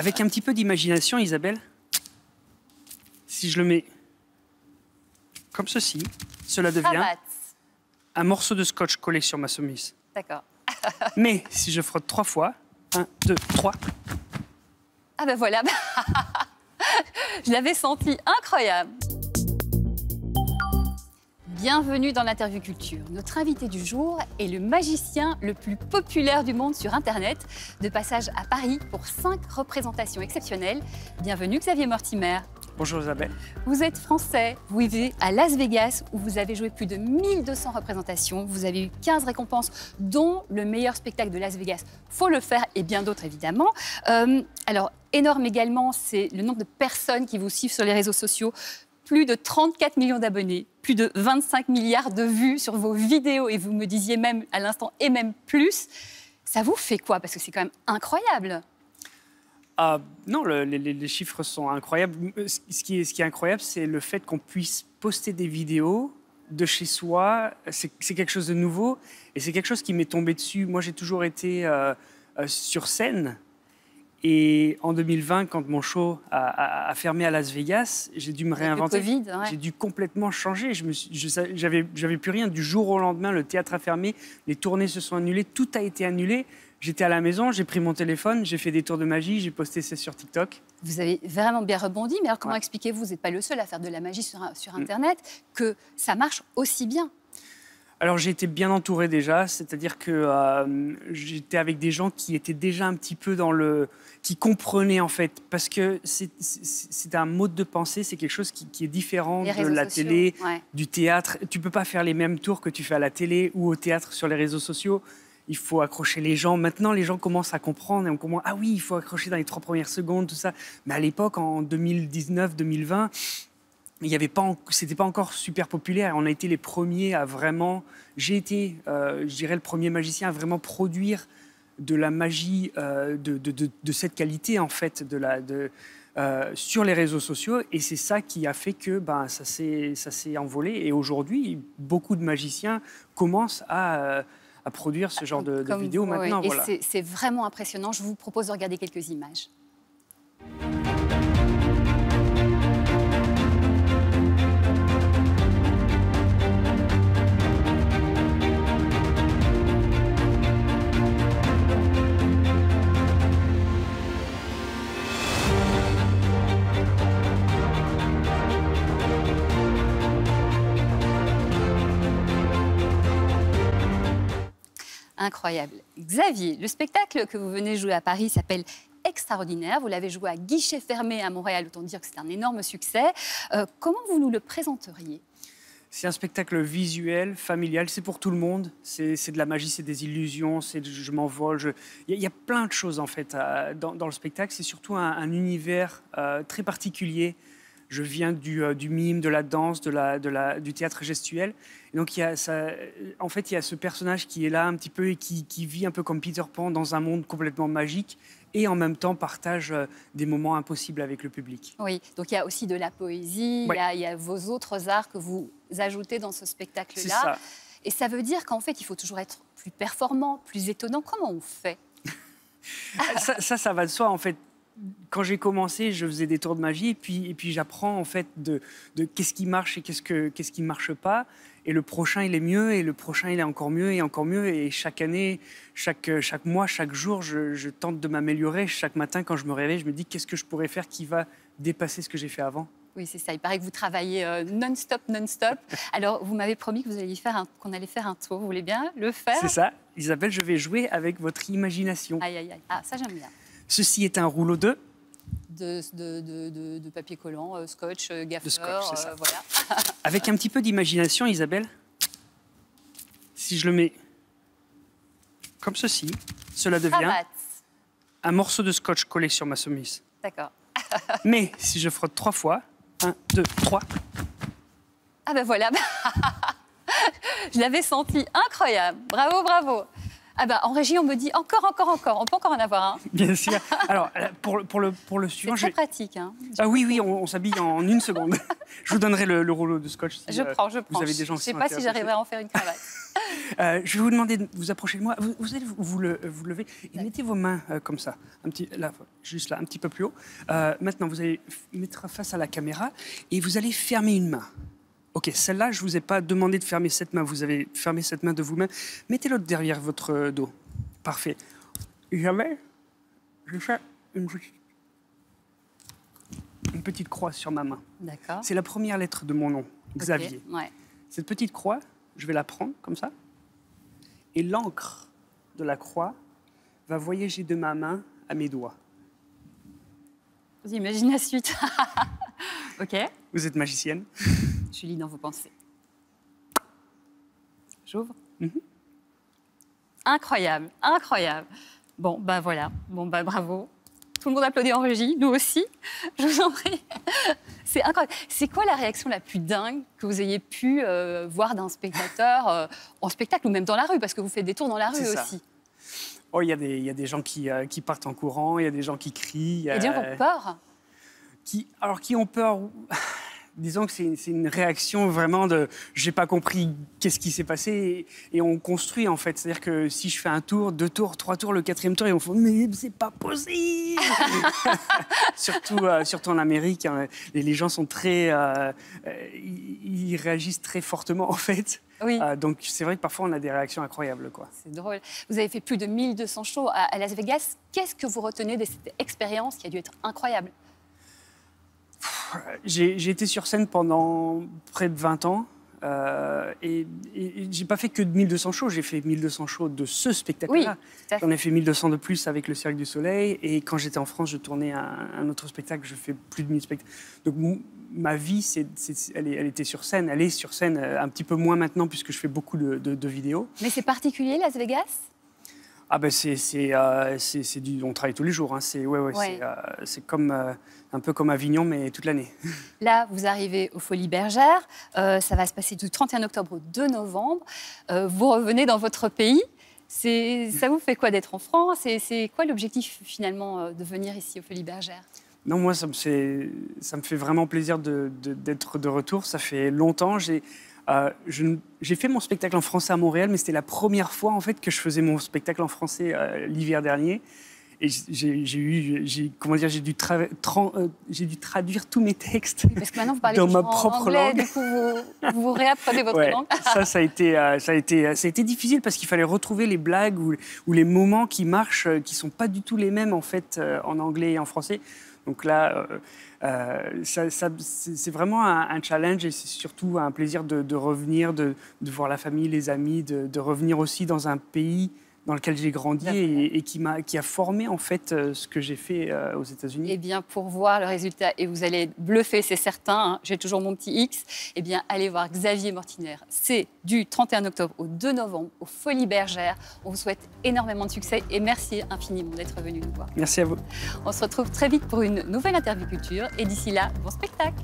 Avec un petit peu d'imagination, Isabelle, si je le mets comme ceci, cela devient Cravate. un morceau de scotch collé sur ma chemise. D'accord. Mais si je frotte 3 fois, 1, 2, 3, Ah ben voilà. Je l'avais senti incroyable. Bienvenue dans l'Interview Culture. Notre invité du jour est le magicien le plus populaire du monde sur Internet, de passage à Paris pour 5 représentations exceptionnelles. Bienvenue Xavier Mortimer. bonjour Isabelle. Vous êtes français, vous vivez à Las Vegas où vous avez joué plus de 1200 représentations. Vous avez eu 15 récompenses, dont le meilleur spectacle de Las Vegas. Faut le faire et bien d'autres évidemment. Alors, énorme également, c'est le nombre de personnes qui vous suivent sur les réseaux sociaux. Plus de 34 millions d'abonnés, plus de 25 milliards de vues sur vos vidéos. Et vous me disiez même à l'instant, et même plus. Ça vous fait quoi? Parce que c'est quand même incroyable. Non, les chiffres sont incroyables. Ce qui est incroyable, c'est le fait qu'on puisse poster des vidéos de chez soi. C'est quelque chose de nouveau et c'est quelque chose qui m'est tombé dessus. Moi, j'ai toujours été sur scène. Et en 2020, quand mon show a fermé à Las Vegas, j'ai dû me réinventer. Avec le Covid, ouais. J'ai dû complètement changer. J'avais plus rien. Du jour au lendemain, le théâtre a fermé, les tournées se sont annulées, tout a été annulé. J'étais à la maison, j'ai pris mon téléphone, j'ai fait des tours de magie, j'ai posté ça sur TikTok. Vous avez vraiment bien rebondi, mais alors comment Ouais. expliquez-vous, vous n'êtes pas le seul à faire de la magie sur Internet, que ça marche aussi bien? Alors j'ai été bien entouré déjà, c'est-à-dire que j'étais avec des gens qui étaient déjà un petit peu qui comprenaient en fait, parce que c'est un mode de pensée, c'est quelque chose qui est différent Les de réseaux la sociaux, télé, ouais. du théâtre. Tu peux pas faire les mêmes tours que tu fais à la télé ou au théâtre sur les réseaux sociaux. Il faut accrocher les gens. Maintenant, les gens commencent à comprendre. Et on commence, ah oui, il faut accrocher dans les 3 premières secondes, tout ça. Mais à l'époque, en 2019-2020, c'était pas encore super populaire. On a été les premiers à vraiment... J'ai été, je dirais, le premier magicien à vraiment produire de la magie de cette qualité, en fait, sur les réseaux sociaux. Et c'est ça qui a fait que ça s'est envolé. Et aujourd'hui, beaucoup de magiciens commencent à produire ce genre de vidéos maintenant. Et voilà. c'est vraiment impressionnant. Je vous propose de regarder quelques images. Incroyable. Xavier, le spectacle que vous venez jouer à Paris s'appelle Extraordinaire. Vous l'avez joué à guichet fermé à Montréal, autant dire que c'est un énorme succès. Comment vous nous le présenteriez? C'est un spectacle visuel, familial, c'est pour tout le monde. C'est de la magie, c'est des illusions, je m'envole. Il y a plein de choses en fait dans le spectacle. C'est surtout un univers très particulier. Je viens du mime, de la danse, du théâtre gestuel. Et donc il y a ce personnage qui est là un petit peu et qui vit un peu comme Peter Pan dans un monde complètement magique et en même temps partage des moments impossibles avec le public. Oui, donc il y a aussi de la poésie, Ouais. il y a vos autres arts que vous ajoutez dans ce spectacle-là. C'est ça. Et ça veut dire qu'en fait, il faut toujours être plus performant, plus étonnant. Comment on fait? Ça va de soi en fait. Quand j'ai commencé, je faisais des tours de magie et puis j'apprends en fait de qu'est-ce qui marche et qu'est-ce qui marche pas. Et le prochain, il est mieux et le prochain, il est encore mieux et encore mieux. Et chaque année, chaque mois, chaque jour, je tente de m'améliorer. Chaque matin, quand je me réveille, je me dis qu'est-ce que je pourrais faire qui va dépasser ce que j'ai fait avant. Oui, c'est ça. Il paraît que vous travaillez non-stop, non-stop. Alors, vous m'avez promis que qu'on allait faire un tour. Vous voulez bien le faire? C'est ça. Isabelle, je vais jouer avec votre imagination. Aïe, aïe, aïe. Ah, ça, j'aime bien. Ceci est un rouleau de... De papier collant, scotch, gaffeur, De scotch, c'est ça. voilà. Avec un petit peu d'imagination, Isabelle, si je le mets comme ceci, cela devient Cravate. un morceau de scotch collé sur ma chemise. D'accord. Mais si je frotte 3 fois, 1, 2, 3, Ah ben voilà. Je l'avais senti incroyable. Bravo, bravo. Ah ben, en régie, on me dit encore. On peut encore en avoir un. bien sûr. Alors, pour le C'est suivant, très pratique. Hein. Ah oui, on s'habille en 1 seconde. Je vous donnerai le rouleau de scotch si Je prends. vous avez des gens Je qui sais sont pas si intéressés. j'arriverai à en faire une cravate. Je vais vous demander de vous approcher de moi. Vous allez vous lever et mettez vos mains comme ça, là, juste là, un petit peu plus haut. Maintenant, vous allez mettre face à la caméra et vous allez fermer une main. Ok, celle-là, je ne vous ai pas demandé de fermer cette main. Vous avez fermé cette main de vous-même. Mettez l'autre derrière votre dos. Parfait. Jamais, je fais une petite croix sur ma main. D'accord. C'est la première lettre de mon nom, Xavier. Ok, ouais. Cette petite croix, je vais la prendre comme ça. Et l'encre de la croix va voyager de ma main à mes doigts. Vous imaginez la suite. Ok. Vous êtes magicienne. Je lis dans vos pensées. J'ouvre. Incroyable, incroyable. Bon, bah voilà. Bon, bah bravo. Tout le monde applaudit en régie, nous aussi. Je vous en prie. C'est incroyable. C'est quoi la réaction la plus dingue que vous ayez pu voir d'un spectateur en spectacle ou même dans la rue, parce que vous faites des tours dans la rue aussi. Oh, il y a des gens qui partent en courant, il y a des gens qui crient. Il y a des gens qui ont peur. Qui ont peur. Disons que c'est une réaction vraiment de j'ai pas compris qu'est-ce qui s'est passé et on construit en fait. C'est-à-dire que si je fais un tour, 2 tours, 3 tours, le 4e tour, ils vont faire mais c'est pas possible. surtout en Amérique, hein, les gens sont très, ils réagissent très fortement en fait. Oui. Donc c'est vrai que parfois on a des réactions incroyables quoi. C'est drôle. Vous avez fait plus de 1200 shows à Las Vegas. Qu'est-ce que vous retenez de cette expérience qui a dû être incroyable? J'ai été sur scène pendant près de 20 ans et j'ai pas fait que de 1200 shows, j'ai fait 1200 shows de ce spectacle-là. Oui, j'en ai fait 1200 de plus avec le Cirque du Soleil et quand j'étais en France, je tournais un autre spectacle, je fais plus de 1000 spectacles. Donc ma vie, elle était sur scène, elle est sur scène un petit peu moins maintenant puisque je fais beaucoup de vidéos. Mais c'est particulier, Las Vegas? Ah ben on travaille tous les jours. Hein. C'est comme un peu comme Avignon, mais toute l'année. Là, vous arrivez aux Folies Bergères. Ça va se passer du 31 octobre au 2 novembre. Vous revenez dans votre pays. Ça vous fait quoi d'être en France? Et c'est quoi l'objectif finalement de venir ici aux Folies Bergères? Non, moi, ça me fait vraiment plaisir d'être de retour. Ça fait longtemps. J'ai fait mon spectacle en français à Montréal, mais c'était la première fois en fait que je faisais mon spectacle en français l'hiver dernier. Et j'ai dû traduire tous mes textes parce que maintenant vous parlez dans ma propre anglais, langue. Du coup, vous réapprenez votre langue. Ça a été difficile parce qu'il fallait retrouver les blagues ou les moments qui marchent, qui sont pas du tout les mêmes en fait en anglais et en français. Donc là, c'est vraiment un challenge et c'est surtout un plaisir de revenir, de voir la famille, les amis, de revenir aussi dans un pays dans lequel j'ai grandi et qui a formé en fait ce que j'ai fait aux États-Unis. Eh bien, pour voir le résultat, et vous allez bluffer, c'est certain, hein, j'ai toujours mon petit X, eh bien, allez voir Xavier Mortiner. C'est du 31 octobre au 2 novembre aux Folies Bergères. On vous souhaite énormément de succès et merci infiniment d'être venu nous voir. Merci à vous. On se retrouve très vite pour une nouvelle interview culture et d'ici là, bon spectacle.